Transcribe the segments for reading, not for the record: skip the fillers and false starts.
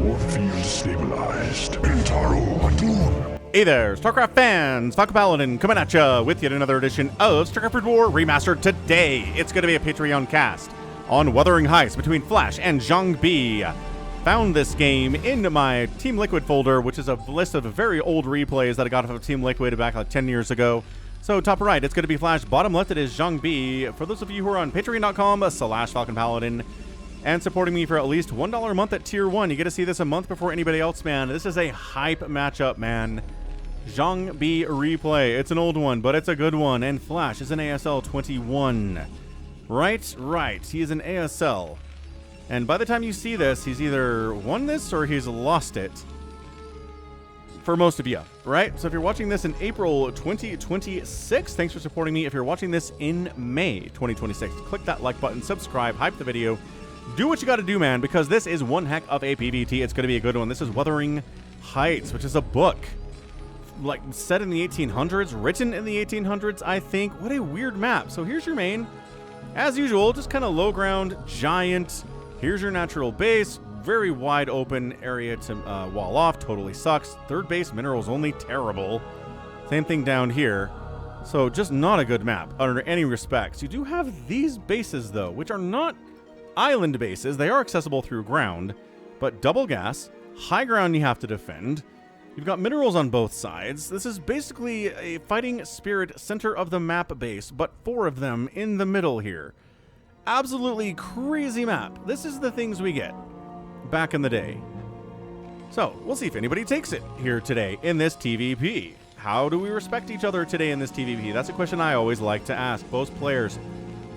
Your field stabilized. Intaro Atun. Hey there, StarCraft fans! Falcon Paladin coming at ya with yet another edition of StarCraft War Remastered. Today, it's going to be a Patreon cast on Wuthering Heights between Flash and Jangbi. Found this game in my Team Liquid folder, which is a list of very old replays that I got from Team Liquid back like 10 years ago. So top right, it's going to be Flash. Bottom left, it is Jangbi. For those of you who are on patreon.com/Falcon Paladin and supporting me for at least $1 a month at tier 1, you get to see this a month before anybody else, man. This is a hype matchup, man. Jangbi replay. It's an old one, but it's a good one. And Flash is an ASL 21. Right. He is an ASL. And by the time you see this, he's either won this or he's lost it. For most of you, right? So if you're watching this in April 2026, thanks for supporting me. If you're watching this in May 2026, click that like button, subscribe, hype the video. Do what you got to do, man, because this is one heck of a PvT. It's going to be a good one. This is Wuthering Heights, which is a book like set in the 1800s, written in the 1800s, I think. What a weird map. So here's your main. As usual, just kind of low ground, giant. Here's your natural base. Very wide open area to wall off. Totally sucks. Third base, minerals only. Terrible. Same thing down here. So just not a good map under any respects. You do have these bases, though, which are not island bases. They are accessible through ground, but double gas, high ground you have to defend. You've got minerals on both sides. This is basically a fighting spirit center of the map base, but 4 of them in the middle here. Absolutely crazy map. This is the things we get back in the day. So we'll see if anybody takes it here today in this TVP. How do we respect each other today in this TVP? That's a question I always like to ask. Both players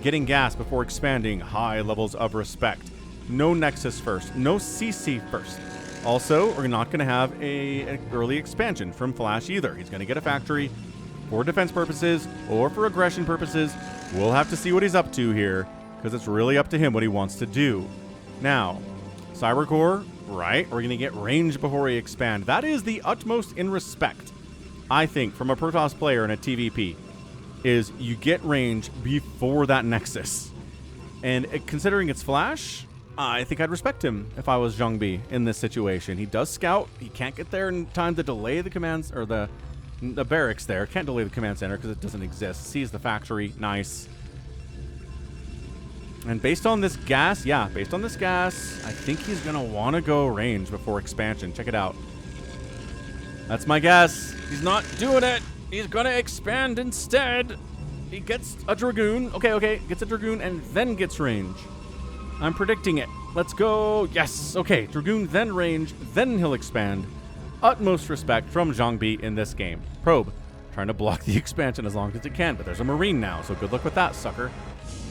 getting gas before expanding, high levels of respect. No Nexus first, no CC first. Also, we're not going to have an early expansion from Flash either. He's going to get a factory for defense purposes or for aggression purposes. We'll have to see what he's up to here, because it's really up to him what he wants to do. Now, Cybercore, right? We're going to get range before we expand. That is the utmost in respect, I think, from a Protoss player in a TVP, is you get range before that Nexus. And considering it's Flash, I think I'd respect him if I was Jangbi in this situation. He does scout. He can't get there in time to delay the commands, or the barracks there. Can't delay the command center because it doesn't exist. Sees the factory. Nice. And based on this gas, I think he's going to want to go range before expansion. Check it out. That's my guess. He's not doing it. He's going to expand instead. He gets a Dragoon. Okay. Gets a Dragoon and then gets range. I'm predicting it. Let's go. Yes. Okay. Dragoon, then range, then he'll expand. Utmost respect from Jangbi in this game. Probe, trying to block the expansion as long as it can, but there's a Marine now, so good luck with that, sucker.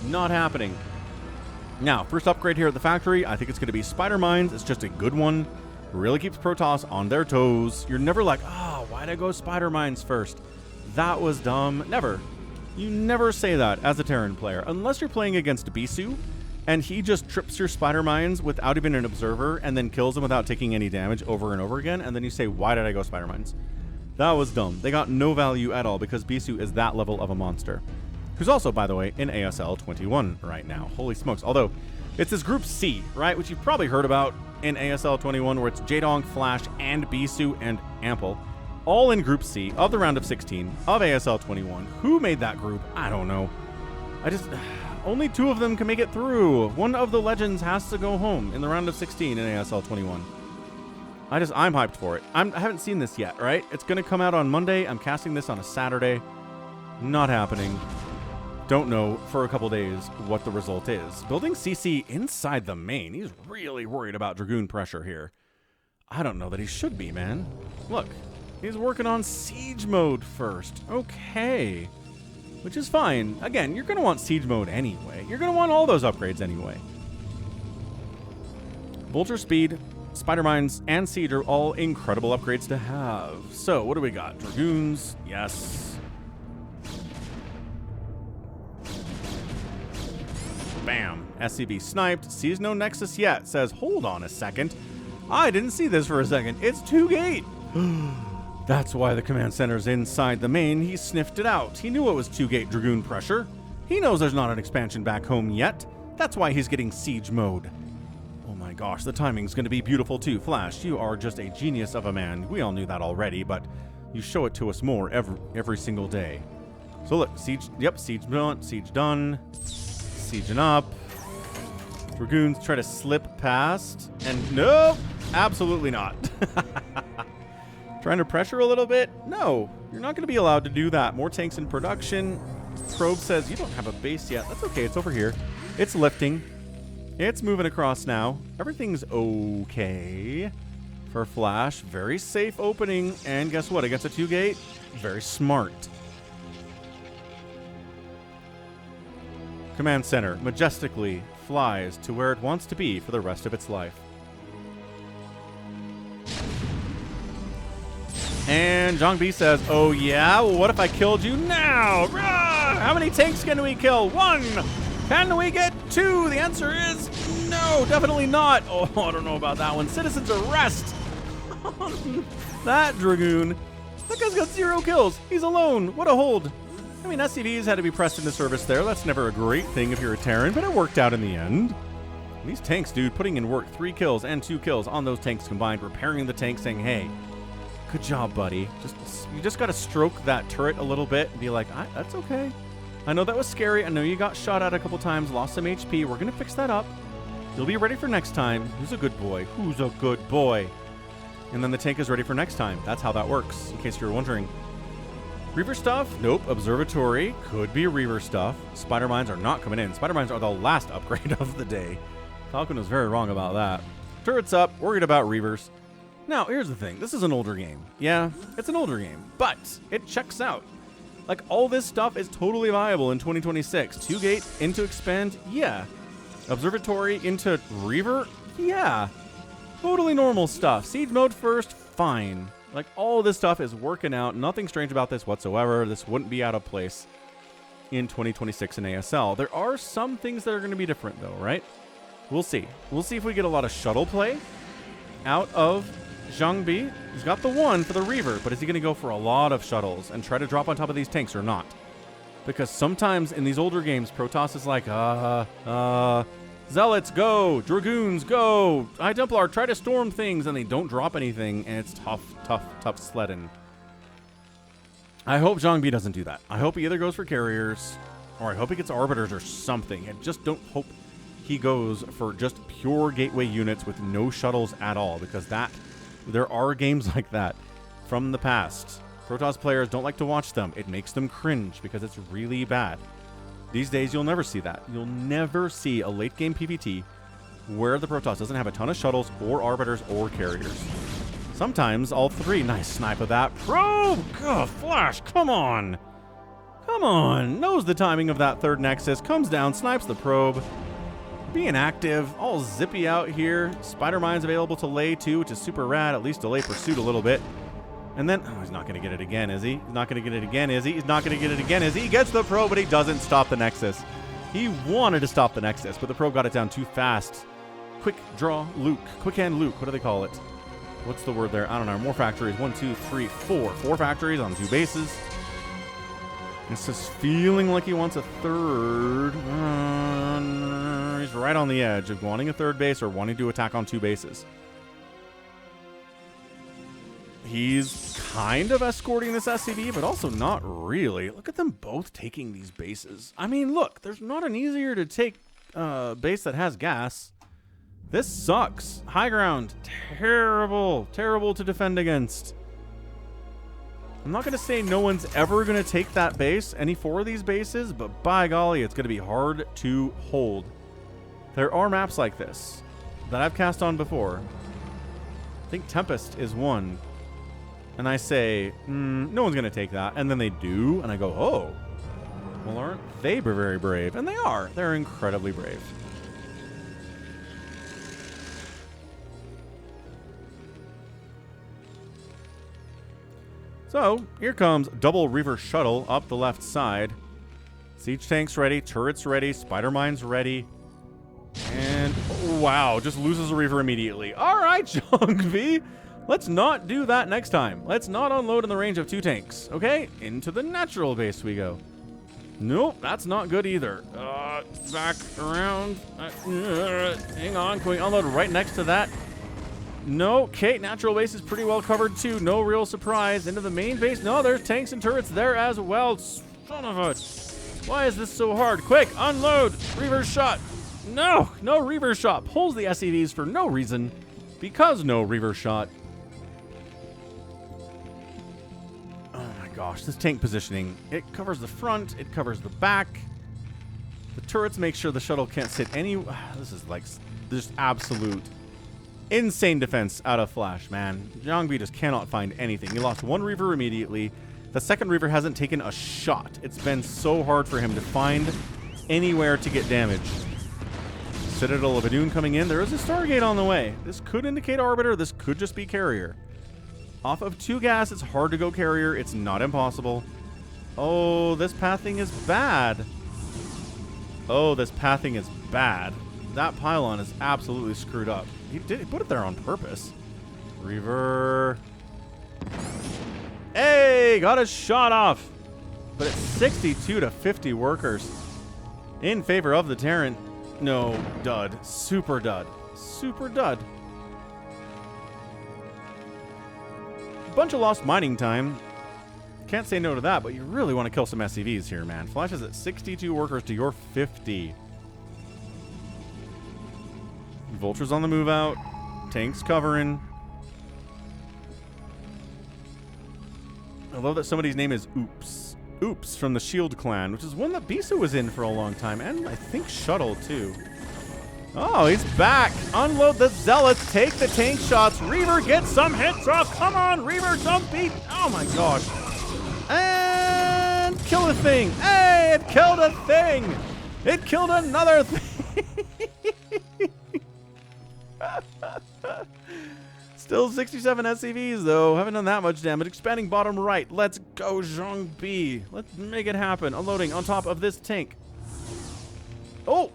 Not happening. Now, first upgrade here at the factory, I think it's going to be Spider Mines. It's just a good one. Really keeps Protoss on their toes. You're never like, why'd I go Spider Mines first? That was dumb. Never. You never say that as a Terran player, unless you're playing against Bisu, and he just trips your Spider Mines without even an observer, and then kills them without taking any damage over and over again, and then you say, why did I go Spider Mines? That was dumb. They got no value at all, because Bisu is that level of a monster. Who's also, by the way, in ASL 21 right now. Holy smokes. Although, it's this Group C, right, which you've probably heard about in ASL 21, where it's Jaedong, Flash, and Bisu, and Ample, all in Group C of the round of 16 of ASL 21. Who made that group? I don't know. Only 2 of them can make it through. One of the legends has to go home in the round of 16 in ASL 21. I'm hyped for it. I haven't seen this yet, right? It's going to come out on Monday. I'm casting this on a Saturday. Not happening. Don't know for a couple days what the result is. Building CC inside the main. He's really worried about Dragoon pressure here. I don't know that he should be, man. Look, he's working on siege mode first. Okay. Which is fine. Again, you're going to want siege mode anyway. You're going to want all those upgrades anyway. Vulture speed, Spider Mines, and Siege are all incredible upgrades to have. So, what do we got? Dragoons. Yes. Bam. SCV sniped. Sees no Nexus yet. Says, hold on a second. I didn't see this for a second. It's 2-gate. That's why the command center's inside the main. He sniffed it out. He knew it was 2-gate Dragoon pressure. He knows there's not an expansion back home yet. That's why he's getting siege mode. Oh my my gosh, the timing's going to be beautiful too. Flash, you are just a genius of a man. We all knew that already, but you show it to us more every single day. So look, siege, yep, siege done, sieging up. Dragoons try to slip past, and nope, absolutely not. Trying to pressure a little bit? No, you're not going to be allowed to do that. More tanks in production. Probe says, you don't have a base yet. That's okay, it's over here. It's lifting. It's moving across now. Everything's okay for Flash. Very safe opening, and guess what? Against a 2-gate, very smart. Command Center majestically flies to where it wants to be for the rest of its life. And Jangbi says, oh yeah? Well, what if I killed you now? Rah! How many tanks can we kill? 1! Can we get 2? The answer is no, definitely not. Oh, I don't know about that one. Citizens arrest! That Dragoon. That guy's got 0 kills. He's alone. What a hold. I mean, SCVs had to be pressed into service there. That's never a great thing if you're a Terran, but it worked out in the end. These tanks, dude, putting in work. 3 kills and 2 kills on those tanks combined, repairing the tank, saying, hey, good job, buddy. You just got to stroke that turret a little bit and be like, that's okay. I know that was scary. I know you got shot at a couple times, lost some HP. We're going to fix that up. You'll be ready for next time. Who's a good boy? Who's a good boy? And then the tank is ready for next time. That's how that works, in case you're wondering. Reaver stuff? Nope. Observatory. Could be Reaver stuff. Spider mines are not coming in. Spider mines are the last upgrade of the day. Falcon was very wrong about that. Turrets up. Worried about Reavers. Now, here's the thing. This is an older game. Yeah, it's an older game, but it checks out. Like, all this stuff is totally viable in 2026. 2-gate into expand? Yeah. Observatory into Reaver? Yeah. Totally normal stuff. Siege mode first? Fine. Like, all this stuff is working out. Nothing strange about this whatsoever. This wouldn't be out of place in 2026 in ASL. There are some things that are going to be different, though, right? We'll see. We'll see if we get a lot of shuttle play out of Jangbi. He's got the 1 for the Reaver, but is he going to go for a lot of shuttles and try to drop on top of these tanks or not? Because sometimes in these older games, Protoss is like, Zealots, go! Dragoons, go! High Templar, try to storm things, and they don't drop anything, and it's tough sledding. I hope Jangbi doesn't do that. I hope he either goes for carriers, or I hope he gets arbiters or something. I just don't hope he goes for just pure gateway units with no shuttles at all, because there are games like that from the past. Protoss players don't like to watch them. It makes them cringe because it's really bad. These days, you'll never see that. You'll never see a late-game PvT where the Protoss doesn't have a ton of shuttles or arbiters or carriers. Sometimes all 3. Nice snipe of that. Probe! God, Flash, come on! Come on! Knows the timing of that 3rd Nexus. Comes down, snipes the probe. Being active, all zippy out here. Spider mines available to lay too, which is super rad. At least delay pursuit a little bit. And then, oh, he's not going to get it again, is he? He's not going to get it again, is he? He's not going to get it again, is he? He gets the probe, but he doesn't stop the Nexus. He wanted to stop the Nexus, but the probe got it down too fast. Quick draw Luke. Quick hand Luke. What do they call it? What's the word there? I don't know. More factories. 1, 2, 3, 4. 4 factories on 2 bases. It's just feeling like he wants a 3rd. He's right on the edge of wanting a 3rd base or wanting to attack on 2 bases. He's kind of escorting this SCV, but also not really. Look at them both taking these bases. I mean, look, there's not an easier to take base that has gas. This sucks. High ground. Terrible. Terrible to defend against. I'm not going to say no one's ever going to take that base, any 4 of these bases, but by golly, it's going to be hard to hold. There are maps like this that I've cast on before. I think Tempest is one. And I say, no one's going to take that. And then they do, and I go, oh. Well, aren't they very brave? And they are. They're incredibly brave. So, here comes double Reaver shuttle up the left side. Siege tanks ready, turrets ready, spider mines ready. And, oh, wow, just loses a Reaver immediately. All right, Jangbi. Let's not do that next time. Let's not unload in the range of 2 tanks, okay? Into the natural base we go. Nope, that's not good either. Back around. Hang on, can we unload right next to that? No, okay, natural base is pretty well covered too. No real surprise. Into the main base. No, there's tanks and turrets there as well. Son of a... Why is this so hard? Quick, unload! Reaver shot! No, no Reaver shot. Pulls the SCVs for no reason. Because no Reaver shot. Gosh, this tank positioning, it covers the front, it covers the back. The turrets make sure the shuttle can't sit any... This is like just absolute insane defense out of Flash, man. Jangbi just cannot find anything. He lost one Reaver immediately. The second Reaver hasn't taken a shot. It's been so hard for him to find anywhere to get damage. Citadel of Adun coming in. There is a Stargate on the way. This could indicate Arbiter. This could just be Carrier. Off of 2 gas, it's hard to go Carrier. It's not impossible. Oh, this pathing is bad. Oh, this pathing is bad. That pylon is absolutely screwed up. He put it there on purpose. Reaver. Hey, got a shot off. But it's 62 to 50 workers in favor of the Terran. No, dud. Super dud. Super dud. Bunch of lost mining time. Can't say no to that, but you really want to kill some SCVs here, man. Flash is at 62 workers to your 50. Vultures on the move out. Tanks covering. I love that somebody's name is Oops. Oops from the Shield clan, which is one that Bisa was in for a long time, and I think Shuttle too. Oh, he's back. Unload the Zealots. Take the tank shots. Reaver gets some hits off. Come on, Reaver, don't beat. Oh, my gosh. And kill a thing. Hey, it killed a thing. It killed another thing. Still 67 SCVs, though. Haven't done that much damage. Expanding bottom right. Let's go, Jangbi. Let's make it happen. Unloading on top of this tank. Oh,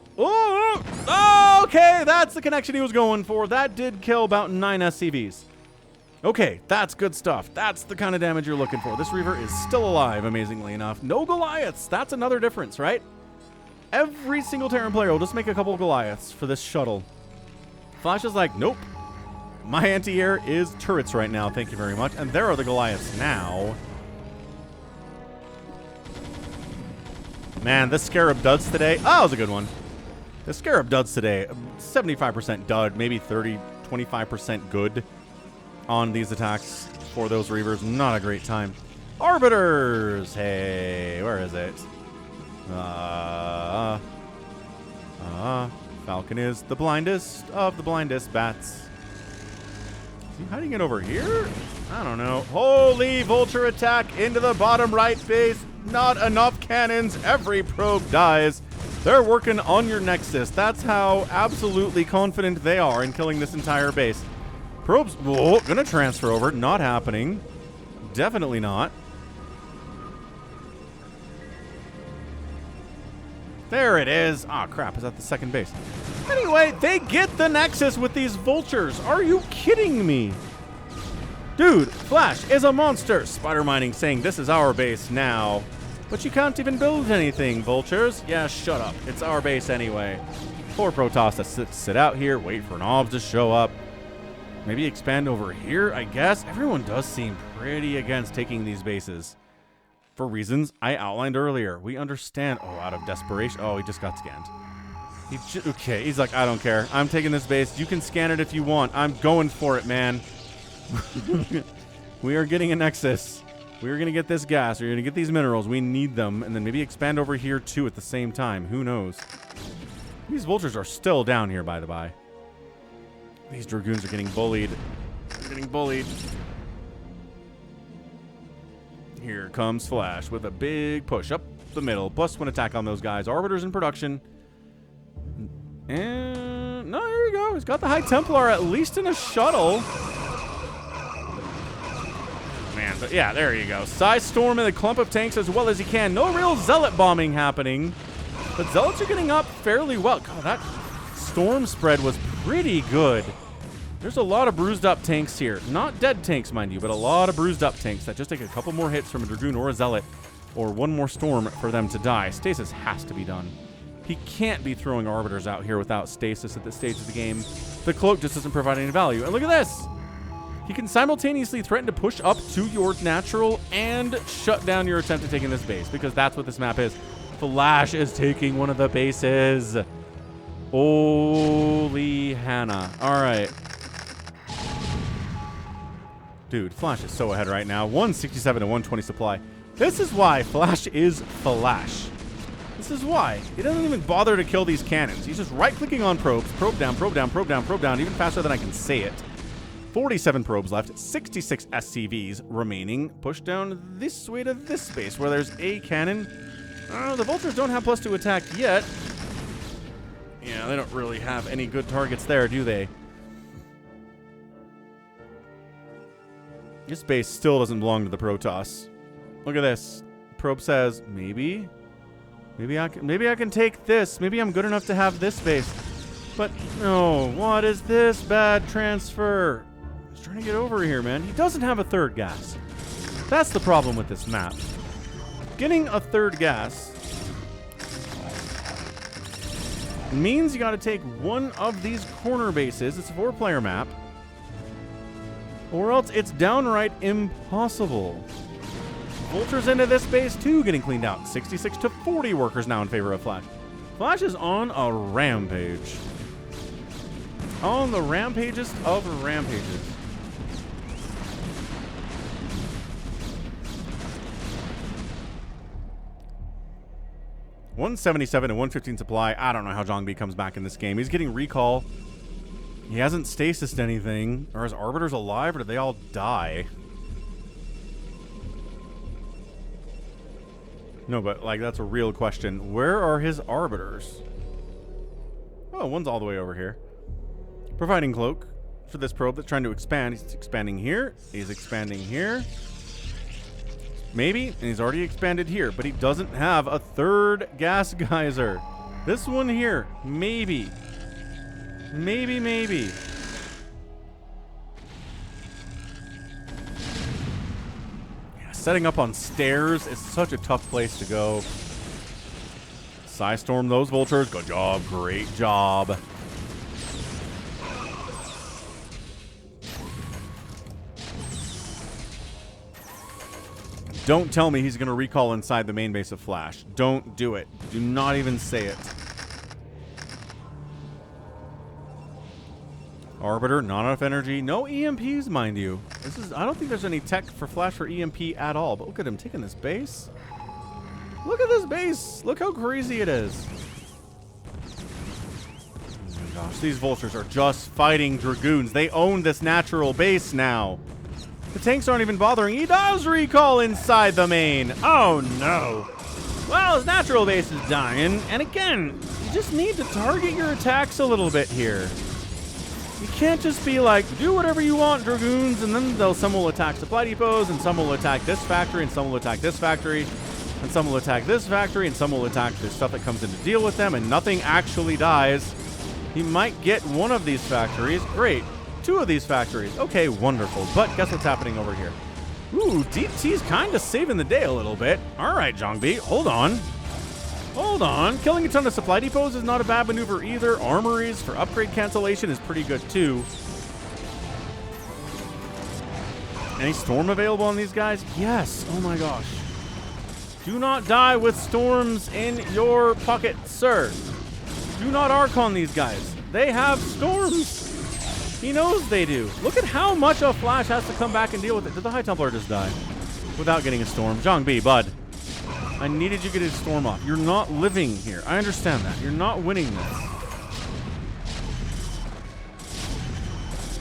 okay, that's the connection he was going for. That did kill about 9 SCVs. Okay, that's good stuff. That's the kind of damage you're looking for. This Reaver is still alive, amazingly enough. No Goliaths. That's another difference, right? Every single Terran player will just make a couple of Goliaths for this shuttle. Flash is like, nope. My anti-air is turrets right now, thank you very much. And there are the Goliaths now. Man, this Scarab duds today. Oh, that was a good one. The Scarab duds today. 75% dud, maybe 30, 25% good on these attacks for those Reavers. Not a great time. Arbiters! Hey, where is it? Falcon is the blindest of the blindest bats. Is he hiding it over here? I don't know. Holy Vulture attack into the bottom right base. Not enough cannons. Every probe dies. They're working on your Nexus. That's how absolutely confident they are in killing this entire base. Probes, whoa, gonna transfer over. Not happening. Definitely not. There it is. Ah, crap. Is that the second base? Anyway, they get the Nexus with these Vultures. Are you kidding me? Dude, Flash is a monster. Spider Mining saying this is our base now. But you can't even build anything, Vultures. Yeah, shut up. It's our base anyway. Poor Protoss to sit out here, wait for an obs to show up. Maybe expand over here, I guess. Everyone does seem pretty against taking these bases. For reasons I outlined earlier. We understand. Oh, out of desperation. Oh, he just got scanned. Okay, he's like, I don't care. I'm taking this base. You can scan it if you want. I'm going for it, man. We are getting a Nexus. We're going to get this gas. We're going to get these minerals. We need them. And then maybe expand over here, too, at the same time. Who knows? These Vultures are still down here, by the by. These Dragoons are getting bullied. They're getting bullied. Here comes Flash with a big push up the middle. Plus one attack on those guys. Arbiters in production. And no, here we go. He's got the High Templar at least in a shuttle. Man, but yeah, there you go. Size Storm in a clump of tanks as well as he can. No real Zealot bombing happening. But Zealots are getting up fairly well. God, that Storm spread was pretty good. There's a lot of bruised up tanks here. Not dead tanks, mind you, but a lot of bruised up tanks that just take a couple more hits from a Dragoon or a Zealot or one more storm for them to die. Stasis has to be done. He can't be throwing Arbiters out here without stasis at this stage of the game. The cloak just doesn't provide any value. And look at this! He can simultaneously threaten to push up to your natural and shut down your attempt at taking this base, because that's what this map is. Flash is taking one of the bases. Holy Hannah. All right. Dude, Flash is so ahead right now. 167 to 120 supply. This is why Flash is Flash. This is why. He doesn't even bother to kill these cannons. He's just right-clicking on probes. Probe down, probe down, probe down, probe down, even faster than I can say it. 47 probes left, 66 SCVs remaining. Push down this way to this space where there's a cannon. The Vultures don't have +2 attack yet. Yeah, they don't really have any good targets there, do they? This base still doesn't belong to the Protoss. Look at this. Probe says, maybe I can take this. Maybe I'm good enough to have this base. But no, what is this bad transfer? He's trying to get over here, man. He doesn't have a third gas. That's the problem with this map. Getting a third gas means you got to take one of these corner bases. It's a 4-player map. Or else it's downright impossible. Vultures into this base too, getting cleaned out. 66 to 40 workers now in favor of Flash. Flash is on a rampage. On the rampagest of rampages. $177 and $115 supply. I don't know how Jangbi comes back in this game. He's getting recall. He hasn't stasised anything. Are his Arbiters alive or did they all die? No, but like that's a real question. Where are his Arbiters? Oh, one's all the way over here. Providing cloak for this probe that's trying to expand. He's expanding here. He's expanding here. Maybe, and he's already expanded here, but he doesn't have a third gas geyser. This one here, maybe. Maybe. Yeah, setting up on stairs is such a tough place to go. Psystorm those Vultures. Good job. Great job. Don't tell me he's going to recall inside the main base of Flash. Don't do it. Do not even say it. Arbiter, not enough energy. No EMPs, mind you. I don't think there's any tech for Flash for EMP at all. But look at him taking this base. Look at this base. Look how crazy it is. Oh my gosh, these Vultures are just fighting Dragoons. They own this natural base now. The tanks aren't even bothering. He does recall inside the main. Oh, no. Well, his natural base is dying. And again, you just need to target your attacks a little bit here. You can't just be like, do whatever you want, Dragoons, and then some will attack supply depots, and some will attack this factory, and some will attack this factory, and some will attack this factory, and some will attack the stuff that comes in to deal with them, and nothing actually dies. He might get one of these factories. Great. 2 of these factories. Okay, wonderful. But guess what's happening over here? Ooh, DT's kind of saving the day a little bit. All right, Jangbi, hold on. Hold on. Killing a ton of supply depots is not a bad maneuver either. Armories for upgrade cancellation is pretty good too. Any storm available on these guys? Yes. Oh my gosh. Do not die with storms in your pocket, sir. Do not Archon these guys. They have storms. He knows they do. Look at how much a Flash has to come back and deal with it. Did the High Templar just die without getting a storm? Jangbi, bud. I needed you to get his storm off. You're not living here. I understand that. You're not winning this.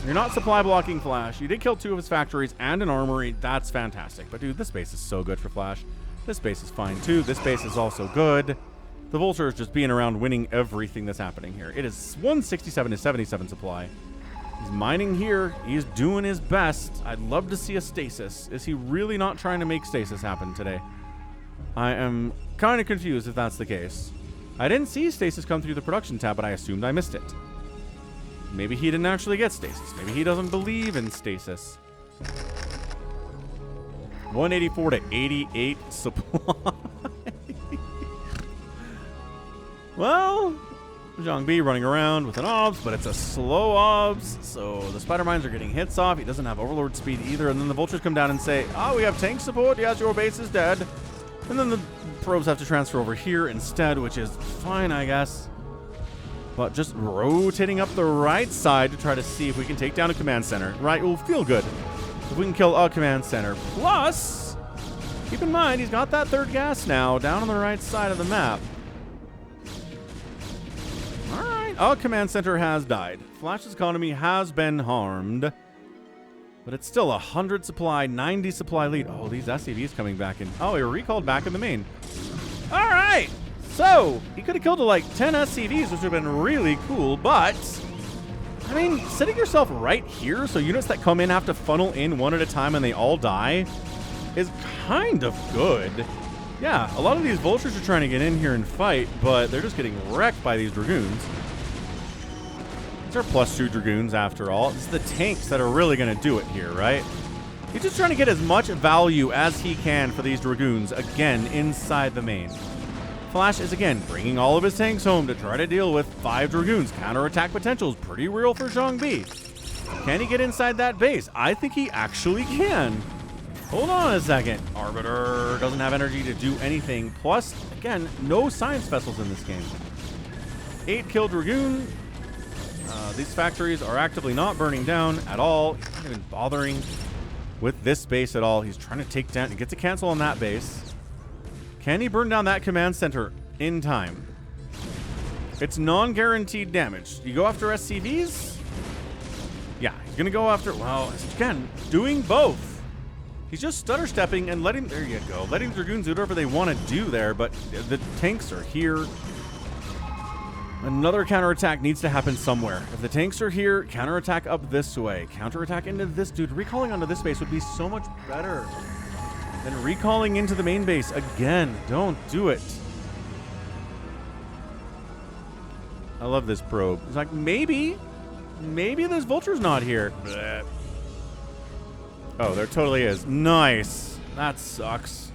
You're not supply blocking Flash. You did kill 2 of his factories and an armory. That's fantastic. But dude, this base is so good for Flash. This base is fine too. This base is also good. The Vulture is just being around winning everything that's happening here. It is 167 to 77 supply. He's mining here. He's doing his best. I'd love to see a stasis. Is he really not trying to make stasis happen today? I am kind of confused if that's the case. I didn't see stasis come through the production tab, but I assumed I missed it. Maybe he didn't actually get stasis. Maybe he doesn't believe in stasis. 184 to 88 supply. Well, Jangbi running around with an obs, but it's a slow obs, so the spider mines are getting hits off. He doesn't have overlord speed either, and then the vultures come down and say, oh, we have tank support. Yes, your base is dead. And then the probes have to transfer over here instead, which is fine, I guess. But just rotating up the right side to try to see if we can take down a command center. Right, will feel good if we can kill a command center. Plus, keep in mind, he's got that third gas now down on the right side of the map. A command center has died. Flash's economy has been harmed. But it's still 100 supply, 90 supply lead. Oh, these SCVs coming back in. Oh, he recalled back in the main. All right. So, he could have killed like 10 SCVs, which would have been really cool. But, I mean, setting yourself right here so units that come in have to funnel in one at a time and they all die is kind of good. Yeah, a lot of these vultures are trying to get in here and fight, but they're just getting wrecked by these dragoons. They're +2 dragoons after all. It's the tanks that are really going to do it here, right? He's just trying to get as much value as he can for these dragoons, again, inside the main. Flash is, again, bringing all of his tanks home to try to deal with 5 dragoons. Counterattack potential is pretty real for Jangbi. Can he get inside that base? I think he actually can. Hold on a second. Arbiter doesn't have energy to do anything. Plus, again, no science vessels in this game. 8 kill dragoon. These factories are actively not burning down at all. He's not even bothering with this base at all. He's trying to take down. He gets a cancel on that base. Can he burn down that command center in time? It's non-guaranteed damage. You go after SCVs? Yeah, he's going to go after... Well, again, doing both. He's just stutter stepping and letting... There you go. Letting dragoons do whatever they want to do there, but the tanks are here. Another counterattack needs to happen somewhere. If the tanks are here, counterattack up this way. Counterattack into this dude. Recalling onto this base would be so much better than recalling into the main base. Again, don't do it. I love this probe. It's like, maybe this vulture's not here. Bleh. Oh, there totally is. Nice. That sucks.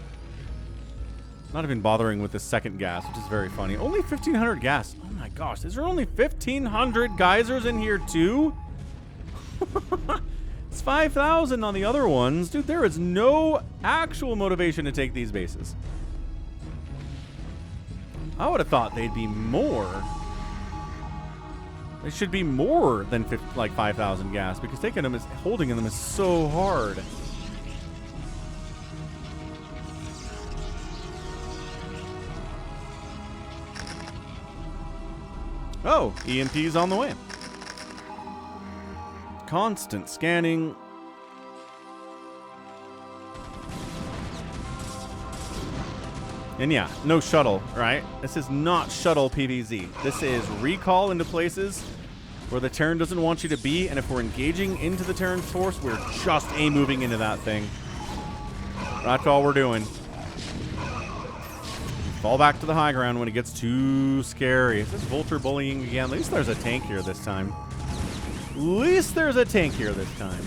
Not even bothering with the second gas, which is very funny. Only 1,500 gas. Oh my gosh, is there only 1,500 geysers in here too? It's 5,000 on the other ones. Dude, there is no actual motivation to take these bases. I would have thought they'd be more. They should be more than like 5,000 gas because taking them is holding them is so hard. Oh, EMP's on the way. Constant scanning. And yeah, no shuttle, right? This is not shuttle PvZ. This is recall into places where the Terran doesn't want you to be, and if we're engaging into the Terran force, we're just moving into that thing. That's all we're doing. Fall back to the high ground when it gets too scary. Is this vulture bullying again? At least there's a tank here this time. At least there's a tank here this time.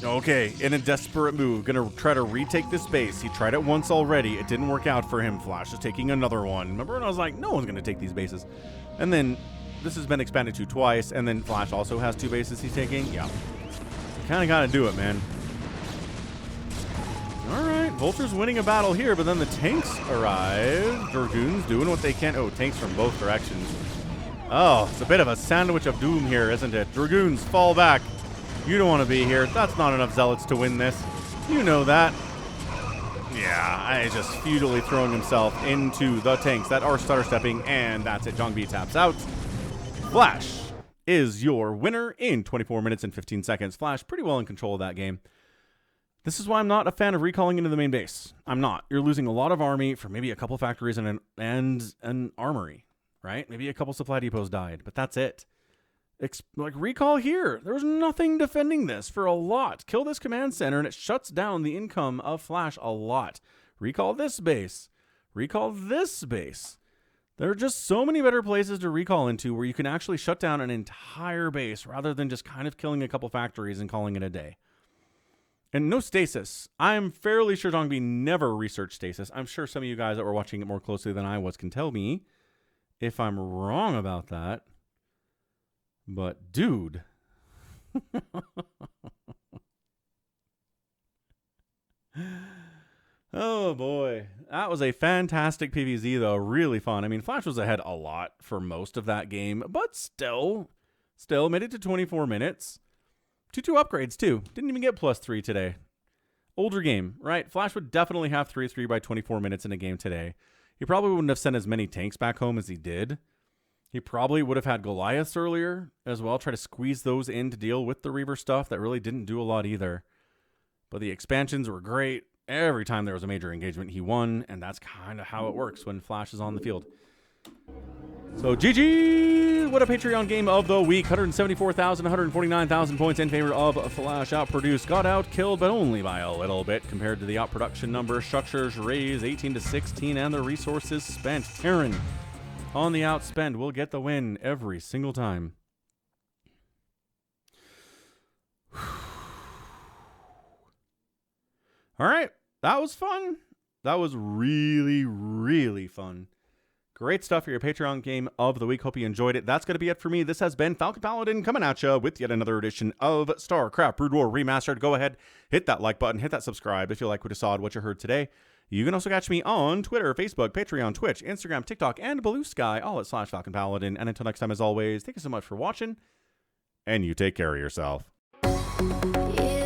Okay, in a desperate move, gonna try to retake this base. He tried it once already. It didn't work out for him. Flash is taking another one. Remember when I was like, no one's gonna take these bases? And then this has been expanded to twice, and then Flash also has 2 bases he's taking. Yeah. Kind of got to do it, man. All right, Vulture's winning a battle here, but then the tanks arrive. Dragoons doing what they can. Oh, tanks from both directions. Oh, it's a bit of a sandwich of doom here, isn't it? Dragoons, fall back. You don't want to be here. That's not enough zealots to win this. You know that. Yeah, he's just futilely throwing himself into the tanks that are stutter stepping, and that's it. Jangbi taps out. Flash is your winner in 24 minutes and 15 seconds. Flash pretty well in control of that game. This is why I'm not a fan of recalling into the main base. I'm not. You're losing a lot of army for maybe a couple factories and an armory, right? Maybe a couple supply depots died, but that's it. Like, recall here. There's nothing defending this for a lot. Kill this command center, and it shuts down the income of Flash a lot. Recall this base. Recall this base. There are just so many better places to recall into where you can actually shut down an entire base rather than just kind of killing a couple factories and calling it a day. And no stasis. I'm fairly sure Jangbi never researched stasis. I'm sure some of you guys that were watching it more closely than I was can tell me if I'm wrong about that. But dude. Oh boy. That was a fantastic PvZ though. Really fun. I mean, Flash was ahead a lot for most of that game, but still made it to 24 minutes. 2-2 upgrades too. Didn't even get +3 today. Older game, right? Flash would definitely have 3-3 by 24 minutes in a game today. He probably wouldn't have sent as many tanks back home as he did. He probably would have had Goliaths earlier as well. Try to squeeze those in to deal with the Reaver stuff. That really didn't do a lot either. But the expansions were great. Every time there was a major engagement, he won. And that's kind of how it works when Flash is on the field. So GG! What a Patreon game of the week. 174,000, 149,000 points in favor of Flash. Outproduced, got out, killed, but only by a little bit compared to the outproduction number. Structures raised 18 to 16, and the resources spent. Terran on the outspend will get the win every single time. All right, that was fun. That was really, really fun. Great stuff for your Patreon game of the week. Hope you enjoyed it. That's going to be it for me. This has been Falcon Paladin coming at you with yet another edition of StarCraft Brood War Remastered. Go ahead, hit that like button, hit that subscribe if you like what you saw and what you heard today. You can also catch me on Twitter, Facebook, Patreon, Twitch, Instagram, TikTok, and Blue Sky, all at /Falcon Paladin. And until next time, as always, thank you so much for watching, and you take care of yourself. Yeah.